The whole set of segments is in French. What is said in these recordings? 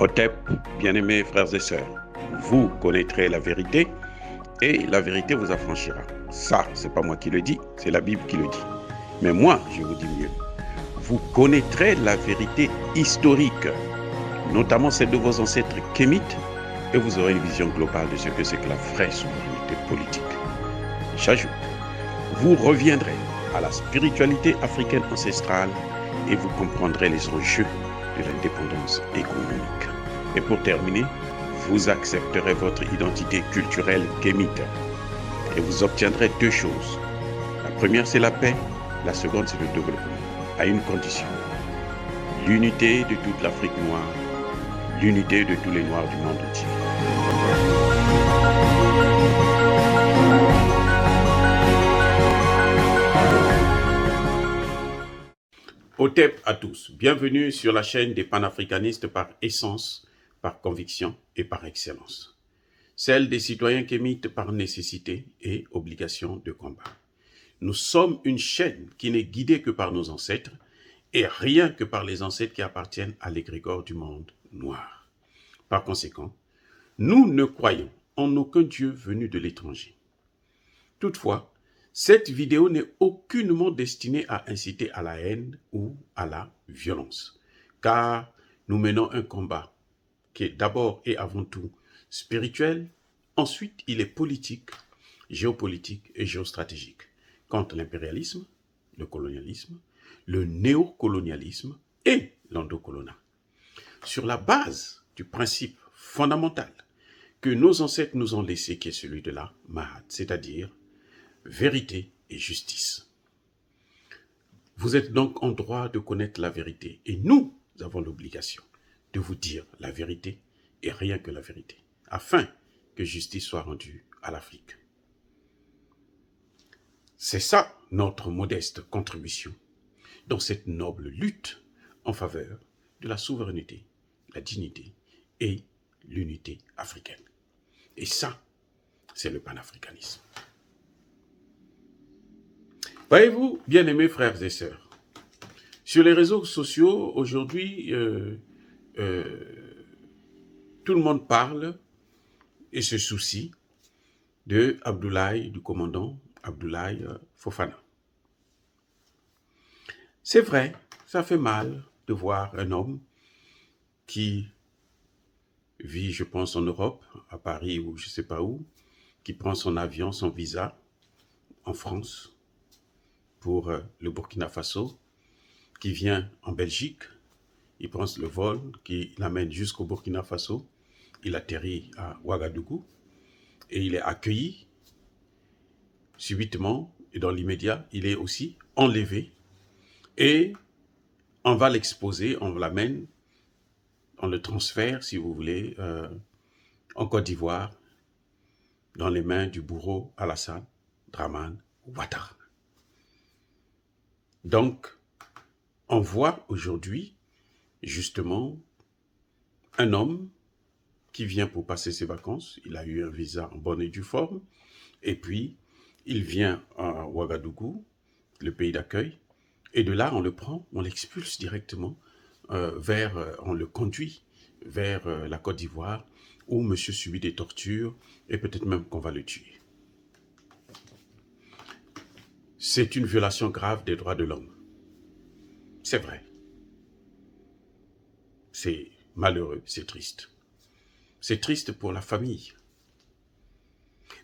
Otep, bien-aimés frères et sœurs, vous connaîtrez la vérité et la vérité vous affranchira. Ça, c'est pas moi qui le dis, c'est la Bible qui le dit. Mais moi, je vous dis mieux. Vous connaîtrez la vérité historique, notamment celle de vos ancêtres kémites, et vous aurez une vision globale de ce que c'est que la vraie souveraineté politique. J'ajoute, vous reviendrez à la spiritualité africaine ancestrale et vous comprendrez les enjeux de l'indépendance économique. Et pour terminer, vous accepterez votre identité culturelle kémite et vous obtiendrez deux choses. La première, c'est la paix. La seconde, c'est le développement, à une condition. L'unité de toute l'Afrique noire, l'unité de tous les Noirs du monde entier. Otep à tous, bienvenue sur la chaîne des panafricanistes par essence, par conviction et par excellence. Celle des citoyens kémites par nécessité et obligation de combat. Nous sommes une chaîne qui n'est guidée que par nos ancêtres et rien que par les ancêtres qui appartiennent à l'égrégore du monde noir. Par conséquent, nous ne croyons en aucun Dieu venu de l'étranger. Toutefois, cette vidéo n'est aucunement destinée à inciter à la haine ou à la violence, car nous menons un combat qui est d'abord et avant tout spirituel, ensuite il est politique, géopolitique et géostratégique, contre l'impérialisme, le colonialisme, le néocolonialisme et l'endocolonat. Sur la base du principe fondamental que nos ancêtres nous ont laissé, qui est celui de la Mahat, c'est-à-dire vérité et justice. Vous êtes donc en droit de connaître la vérité et nous avons l'obligation de vous dire la vérité et rien que la vérité, afin que justice soit rendue à l'Afrique. C'est ça notre modeste contribution dans cette noble lutte en faveur de la souveraineté, la dignité et l'unité africaine. Et ça, c'est le panafricanisme. Voyez-vous, bien-aimés frères et sœurs, sur les réseaux sociaux, aujourd'hui, tout le monde parle et se soucie de Abdoulaye, du commandant Abdoulaye Fofana. C'est vrai, ça fait mal de voir un homme qui vit, je pense, en Europe, à Paris ou je ne sais pas où, qui prend son avion, son visa en France, pour le Burkina Faso, qui vient en Belgique, il prend le vol qui l'amène jusqu'au Burkina Faso, il atterrit à Ouagadougou et il est accueilli subitement et dans l'immédiat, il est aussi enlevé et on va l'exposer, on l'amène, on le transfère, si vous voulez, en Côte d'Ivoire, dans les mains du bourreau Alassane Dramane Ouattara. Donc, on voit aujourd'hui, justement, un homme qui vient pour passer ses vacances. Il a eu un visa en bonne et due forme. Et puis, il vient à Ouagadougou, le pays d'accueil. Et de là, on le prend, on l'expulse directement on le conduit vers la Côte d'Ivoire, où monsieur subit des tortures et peut-être même qu'on va le tuer. C'est une violation grave des droits de l'homme. C'est vrai. C'est malheureux, c'est triste. C'est triste pour la famille.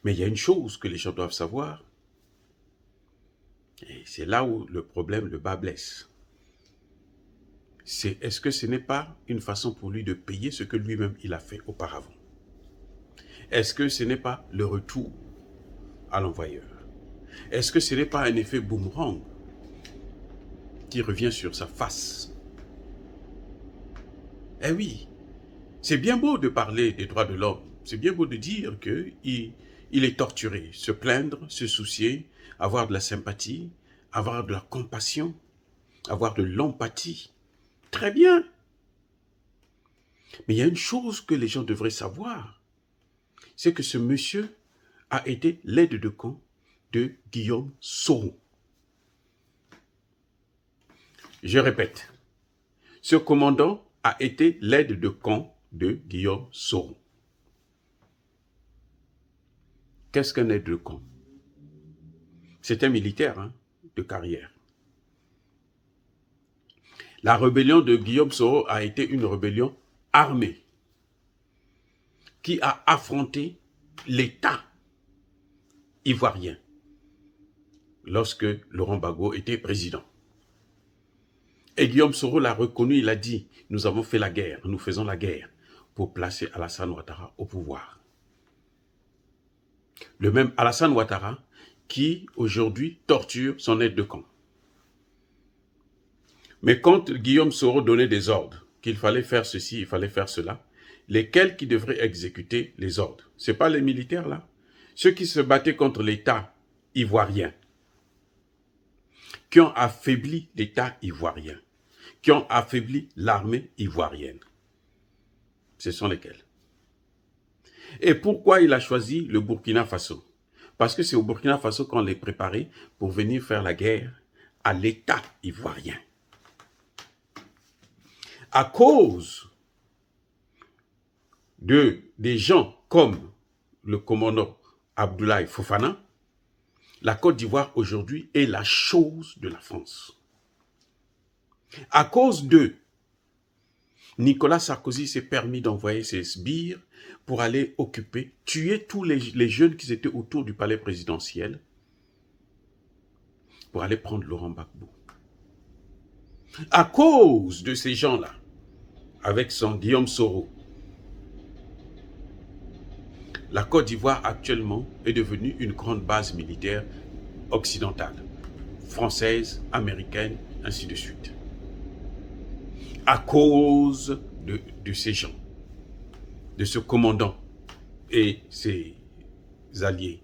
Mais il y a une chose que les gens doivent savoir, et c'est là où le problème, le bas blesse. C'est est-ce que ce n'est pas une façon pour lui de payer ce que lui-même il a fait auparavant? Est-ce que ce n'est pas le retour à l'envoyeur? Est-ce que ce n'est pas un effet boomerang qui revient sur sa face? Eh oui, c'est bien beau de parler des droits de l'homme, c'est bien beau de dire qu'il est torturé, se plaindre, se soucier, avoir de la sympathie, avoir de la compassion, avoir de l'empathie. Très bien. Mais il y a une chose que les gens devraient savoir, c'est que ce monsieur a été l'aide de camp de Guillaume Soro. Je répète, ce commandant a été l'aide de camp de Guillaume Soro. Qu'est-ce qu'un aide de camp? C'est un militaire de carrière. La rébellion de Guillaume Soro a été une rébellion armée qui a affronté l'État ivoirien lorsque Laurent Gbagbo était président. Et Guillaume Soro l'a reconnu, il a dit, nous avons fait la guerre, nous faisons la guerre pour placer Alassane Ouattara au pouvoir. Le même Alassane Ouattara qui aujourd'hui torture son aide de camp. Mais quand Guillaume Soro donnait des ordres, qu'il fallait faire ceci, il fallait faire cela, lesquels qui devraient exécuter les ordres? Ce n'est pas les militaires là. Ceux qui se battaient contre l'État ivoirien, qui ont affaibli l'État ivoirien, qui ont affaibli l'armée ivoirienne. Ce sont lesquels? Et pourquoi il a choisi le Burkina Faso? Parce que c'est au Burkina Faso qu'on les préparait pour venir faire la guerre à l'État ivoirien. À cause des gens comme le commandant Abdoulaye Fofana, la Côte d'Ivoire aujourd'hui est la chose de la France. À cause d'eux, Nicolas Sarkozy s'est permis d'envoyer ses sbires pour aller occuper, tuer tous les jeunes qui étaient autour du palais présidentiel pour aller prendre Laurent Gbagbo. À cause de ces gens-là, avec son Guillaume Soro, la Côte d'Ivoire actuellement est devenue une grande base militaire occidentale, française, américaine, ainsi de suite. À cause de ces gens, de ce commandant et ses alliés,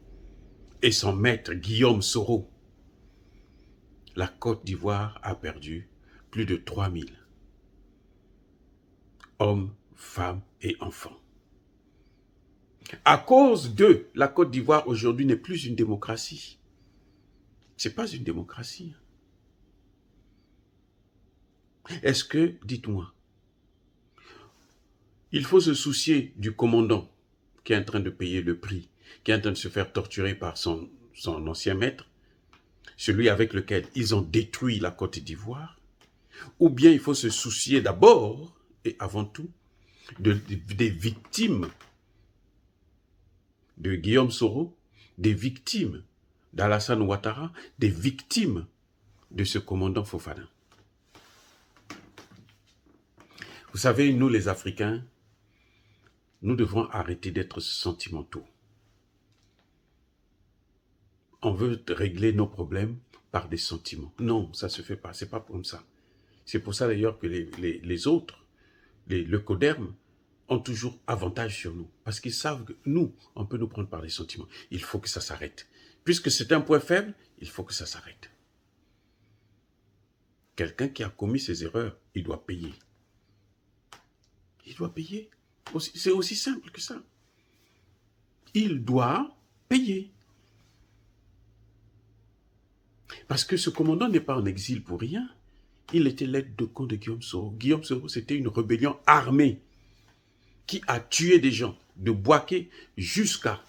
et son maître Guillaume Soro, la Côte d'Ivoire a perdu plus de 3000 hommes, femmes et enfants. À cause d'eux, la Côte d'Ivoire aujourd'hui n'est plus une démocratie. Ce n'est pas une démocratie. Est-ce que, dites-moi, il faut se soucier du commandant qui est en train de payer le prix, qui est en train de se faire torturer par son ancien maître, celui avec lequel ils ont détruit la Côte d'Ivoire, ou bien il faut se soucier d'abord et avant tout des victimes de Guillaume Soro, des victimes d'Alassane Ouattara, des victimes de ce commandant Fofana. Vous savez, nous les Africains, nous devons arrêter d'être sentimentaux. On veut régler nos problèmes par des sentiments. Non, ça ne se fait pas, c'est pas comme ça. C'est pour ça d'ailleurs que les autres, le Coderme, ont toujours avantage sur nous. Parce qu'ils savent que nous, on peut nous prendre par les sentiments. Il faut que ça s'arrête. Puisque c'est un point faible, il faut que ça s'arrête. Quelqu'un qui a commis ses erreurs, il doit payer. Il doit payer. C'est aussi simple que ça. Il doit payer. Parce que ce commandant n'est pas en exil pour rien. Il était l'aide de camp de Guillaume Soro. Guillaume Soro, c'était une rébellion armée qui a tué des gens de Bouaké jusqu'à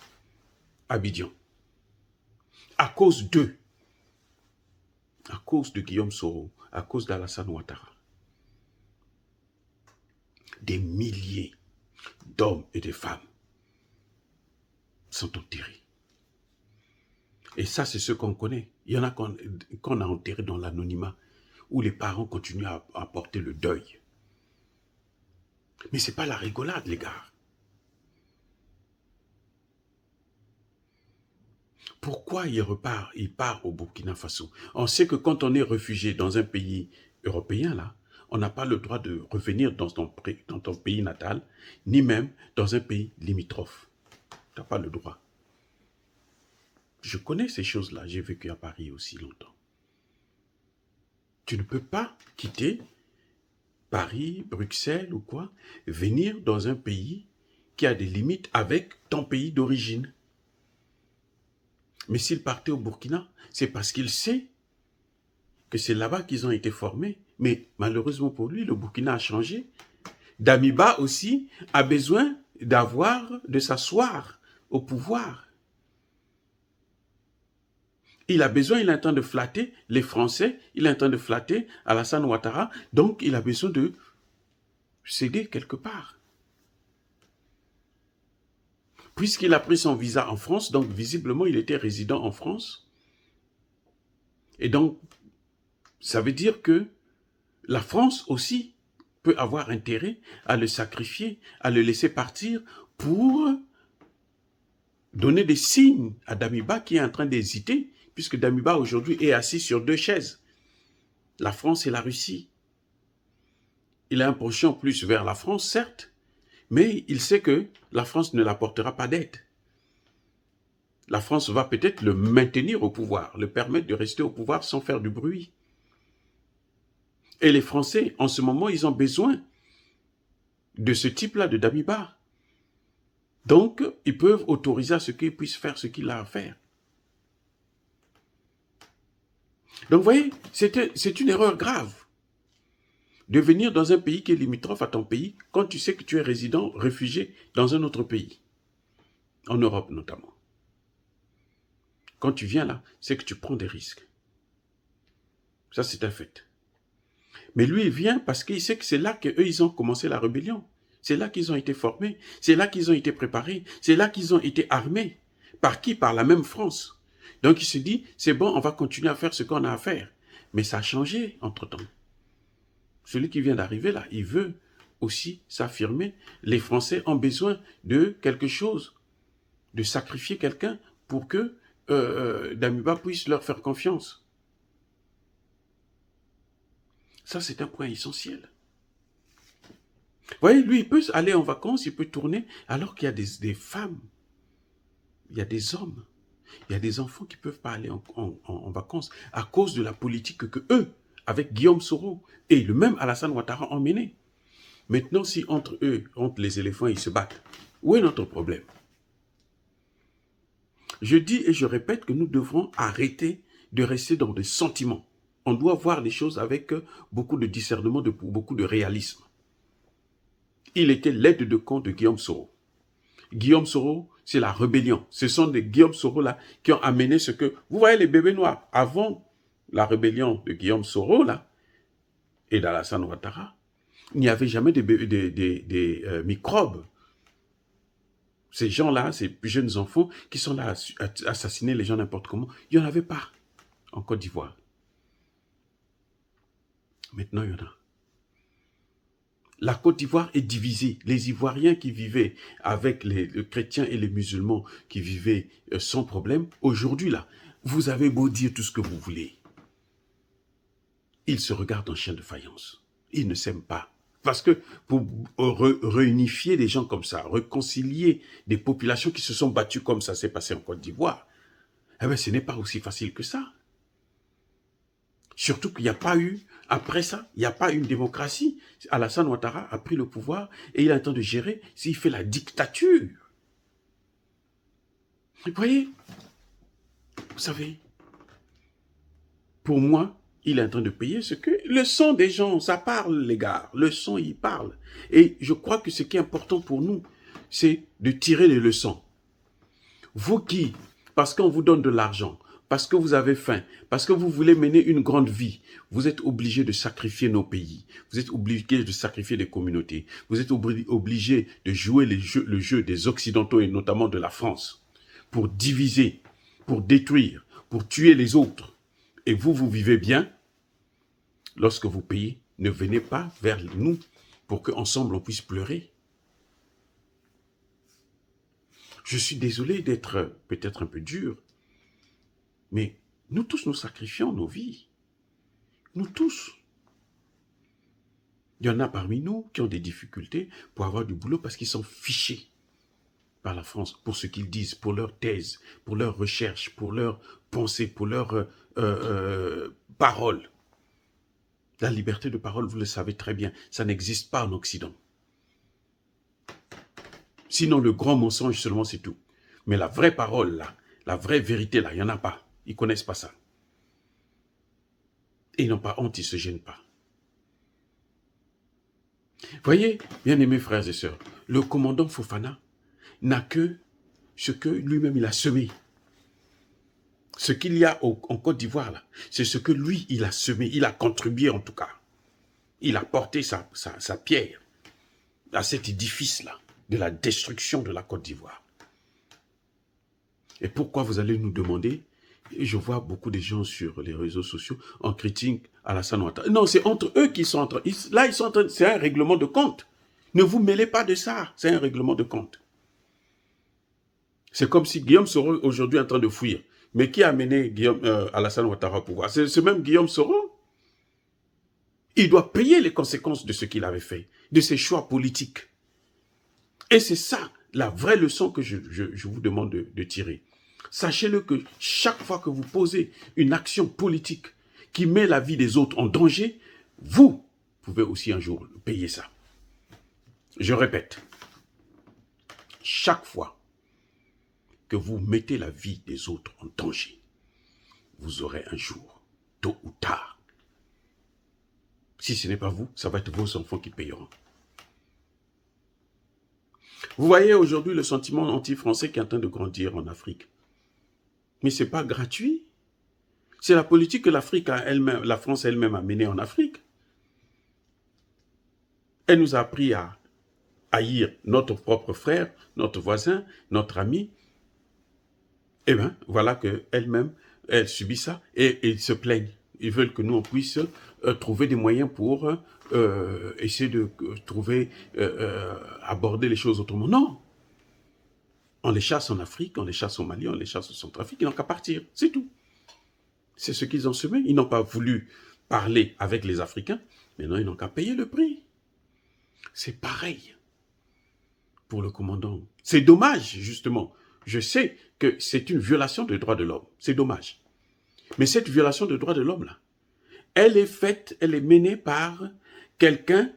Abidjan. À cause d'eux. À cause de Guillaume Soro. À cause d'Alassane Ouattara. Des milliers d'hommes et de femmes sont enterrés. Et ça, c'est ce qu'on connaît. Il y en a qu'on a enterrés dans l'anonymat, où les parents continuent à porter le deuil. Mais ce n'est pas la rigolade, les gars. Pourquoi il part au Burkina Faso? On sait que quand on est réfugié dans un pays européen, là, on n'a pas le droit de revenir dans ton pays natal, ni même dans un pays limitrophe. Tu n'as pas le droit. Je connais ces choses-là, j'ai vécu à Paris aussi longtemps. Tu ne peux pas quitter Paris, Bruxelles ou quoi, venir dans un pays qui a des limites avec ton pays d'origine. Mais s'il partait au Burkina, c'est parce qu'il sait que c'est là-bas qu'ils ont été formés. Mais malheureusement pour lui, le Burkina a changé. Damiba aussi a besoin de s'asseoir au pouvoir. Il a besoin, il est en train de flatter les Français, il est en train de flatter Alassane Ouattara, donc il a besoin de céder quelque part. Puisqu'il a pris son visa en France, donc visiblement il était résident en France. Et donc, ça veut dire que la France aussi peut avoir intérêt à le sacrifier, à le laisser partir pour donner des signes à Damiba qui est en train d'hésiter, puisque Damiba aujourd'hui est assis sur deux chaises, la France et la Russie. Il a un penchant plus vers la France, certes, mais il sait que la France ne l'apportera pas d'aide. La France va peut-être le maintenir au pouvoir, le permettre de rester au pouvoir sans faire du bruit. Et les Français, en ce moment, ils ont besoin de ce type-là, de Damiba. Donc, ils peuvent autoriser à ce qu'il puisse faire ce qu'il a à faire. Donc, vous voyez, c'est une erreur grave de venir dans un pays qui est limitrophe à ton pays quand tu sais que tu es résident, réfugié dans un autre pays, en Europe notamment. Quand tu viens là, c'est que tu prends des risques. Ça, c'est un fait. Mais lui, il vient parce qu'il sait que c'est là qu'eux, ils ont commencé la rébellion. C'est là qu'ils ont été formés. C'est là qu'ils ont été préparés. C'est là qu'ils ont été armés. Par qui? Par la même France. Donc, il se dit, c'est bon, on va continuer à faire ce qu'on a à faire. Mais ça a changé entre-temps. Celui qui vient d'arriver là, il veut aussi s'affirmer. Les Français ont besoin de quelque chose, de sacrifier quelqu'un pour que Damiba puisse leur faire confiance. Ça, c'est un point essentiel. Vous voyez, lui, il peut aller en vacances, il peut tourner, alors qu'il y a des femmes, il y a des hommes, il y a des enfants qui ne peuvent pas aller en vacances à cause de la politique que eux, avec Guillaume Soro et le même Alassane Ouattara ont mené. Maintenant, si entre eux, entre les éléphants, ils se battent, où est notre problème? Je dis et je répète que nous devrons arrêter de rester dans des sentiments. On doit voir les choses avec beaucoup de discernement, beaucoup de réalisme. Il était l'aide de camp de Guillaume Soro. Guillaume Soro, c'est la rébellion. Ce sont des Guillaume Soro là qui ont amené ce que... Vous voyez les bébés noirs, avant la rébellion de Guillaume Soro là, et d'Alassane Ouattara, il n'y avait jamais des microbes. Ces gens-là, ces jeunes enfants qui sont là à assassiner les gens n'importe comment, il n'y en avait pas en Côte d'Ivoire. Maintenant, il y en a. La Côte d'Ivoire est divisée. Les Ivoiriens qui vivaient avec les chrétiens et les musulmans qui vivaient sans problème, aujourd'hui là, vous avez beau dire tout ce que vous voulez. Ils se regardent en chien de faïence. Ils ne s'aiment pas. Parce que pour réunifier des gens comme ça, réconcilier des populations qui se sont battues comme ça s'est passé en Côte d'Ivoire, eh bien, ce n'est pas aussi facile que ça. Surtout qu'il n'y a pas eu, après ça, il n'y a pas eu une démocratie. Alassane Ouattara a pris le pouvoir et il a le temps de gérer s'il fait la dictature. Vous voyez, vous savez, pour moi, il est en train de payer ce que... Le sang des gens, ça parle, les gars. Le sang, il parle. Et je crois que ce qui est important pour nous, c'est de tirer les leçons. Vous qui, parce qu'on vous donne de l'argent, parce que vous avez faim, parce que vous voulez mener une grande vie, vous êtes obligés de sacrifier nos pays. Vous êtes obligés de sacrifier des communautés. Vous êtes obligés de jouer le jeu des Occidentaux et notamment de la France pour diviser, pour détruire, pour tuer les autres. Et vous, vous vivez bien. Lorsque vous payez, ne venez pas vers nous pour qu'ensemble on puisse pleurer. Je suis désolé d'être peut-être un peu dur, mais nous tous, nous sacrifions nos vies. Nous tous. Il y en a parmi nous qui ont des difficultés pour avoir du boulot parce qu'ils sont fichés par la France pour ce qu'ils disent, pour leur thèse, pour leurs recherches, pour leurs pensées, pour leurs paroles. La liberté de parole, vous le savez très bien, ça n'existe pas en Occident. Sinon, le grand mensonge seulement, c'est tout. Mais la vraie parole, là, la vraie vérité, là, il n'y en a pas. Ils ne connaissent pas ça. Et ils n'ont pas honte, ils ne se gênent pas. Voyez, bien-aimés frères et sœurs, le commandant Fofana n'a que ce que lui-même il a semé. Ce qu'il y a en Côte d'Ivoire, là, c'est ce que lui, il a semé, il a contribué en tout cas. Il a porté sa pierre à cet édifice-là, de la destruction de la Côte d'Ivoire. Et pourquoi vous allez nous demander, et je vois beaucoup de gens sur les réseaux sociaux en critique Alassane Ouattara. Non, c'est entre eux qui sont en train. Là, ils sont en train. C'est un règlement de compte. Ne vous mêlez pas de ça. C'est un règlement de compte. C'est comme si Guillaume Soro aujourd'hui est en train de fuir. Mais qui a amené Alassane Ouattara au pouvoir? C'est ce même Guillaume Soro. Il doit payer les conséquences de ce qu'il avait fait, de ses choix politiques. Et c'est ça la vraie leçon que je vous demande de tirer. Sachez-le que chaque fois que vous posez une action politique qui met la vie des autres en danger, vous pouvez aussi un jour payer ça. Je répète, chaque fois que vous mettez la vie des autres en danger, vous aurez un jour, tôt ou tard. Si ce n'est pas vous, ça va être vos enfants qui payeront. Vous voyez aujourd'hui le sentiment anti-français qui est en train de grandir en Afrique. Mais ce n'est pas gratuit. C'est la politique que la France elle-même a menée en Afrique. Elle nous a appris à haïr notre propre frère, notre voisin, notre ami. Eh bien, voilà qu'elle-même, elle subit ça et ils se plaignent. Ils veulent que nous, on puisse trouver des moyens pour essayer de aborder les choses autrement. Non. On les chasse en Afrique, on les chasse au Mali, on les chasse au Centrafrique, ils n'ont qu'à partir, c'est tout. C'est ce qu'ils ont semé. Ils n'ont pas voulu parler avec les Africains, mais non, ils n'ont qu'à payer le prix. C'est pareil pour le commandant. C'est dommage, justement. Je sais que c'est une violation des droits de l'homme. C'est dommage. Mais cette violation des droits de l'homme, là, elle est menée par quelqu'un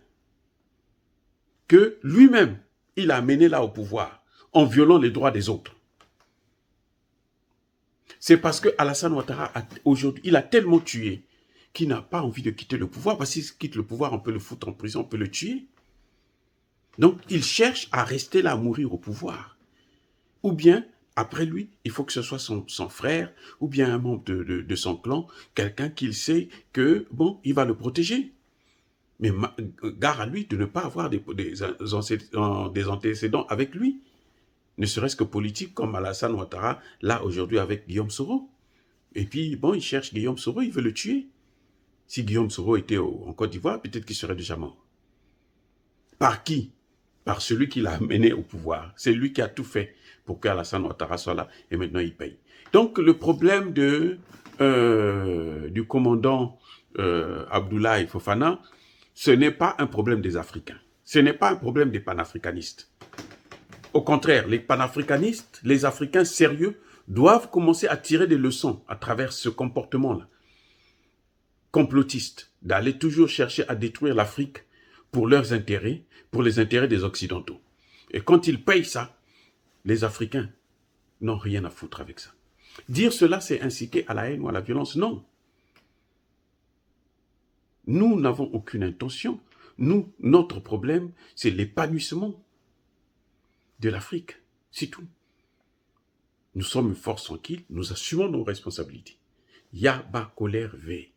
que lui-même, il a mené là au pouvoir, en violant les droits des autres. C'est parce que Alassane Ouattara, aujourd'hui, il a tellement tué qu'il n'a pas envie de quitter le pouvoir. Parce qu'il quitte le pouvoir, on peut le foutre en prison, on peut le tuer. Donc, il cherche à rester là, à mourir au pouvoir. Ou bien, après lui, il faut que ce soit son frère, ou bien un membre de son clan, quelqu'un qu'il sait que, bon, il va le protéger. Mais gare à lui de ne pas avoir des antécédents avec lui. Ne serait-ce que politique, comme Alassane Ouattara, là, aujourd'hui, avec Guillaume Soro. Et puis, bon, il cherche Guillaume Soro, il veut le tuer. Si Guillaume Soro était en Côte d'Ivoire, peut-être qu'il serait déjà mort. Par qui? Par celui qui l'a amené au pouvoir. C'est lui qui a tout fait pour qu'Alassane Ouattara soit là, et maintenant il paye. Donc, le problème du commandant Abdoulaye Fofana, ce n'est pas un problème des Africains. Ce n'est pas un problème des panafricanistes. Au contraire, les panafricanistes, les Africains sérieux, doivent commencer à tirer des leçons à travers ce comportement-là, complotiste, d'aller toujours chercher à détruire l'Afrique pour leurs intérêts, pour les intérêts des Occidentaux. Et quand ils payent ça, les Africains n'ont rien à foutre avec ça. Dire cela, c'est inciter à la haine ou à la violence. Non. Nous n'avons aucune intention. Nous, notre problème, c'est l'épanouissement de l'Afrique. C'est tout. Nous sommes une force tranquille, nous assumons nos responsabilités. Yaba colère V.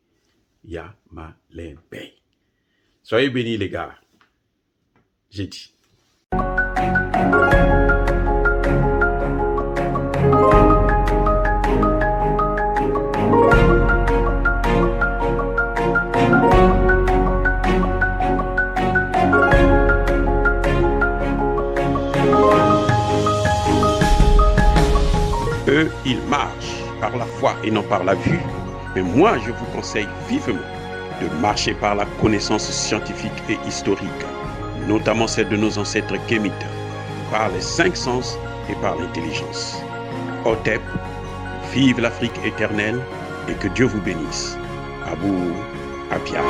Ya ma paye. Soyez bénis les gars. J'ai dit. Eux, ils marchent par la foi et non par la vue. Mais moi, je vous conseille vivement de marcher par la connaissance scientifique et historique, notamment celle de nos ancêtres kémites, par les 5 sens et par l'intelligence. Otep, vive l'Afrique éternelle et que Dieu vous bénisse. Abou Apia.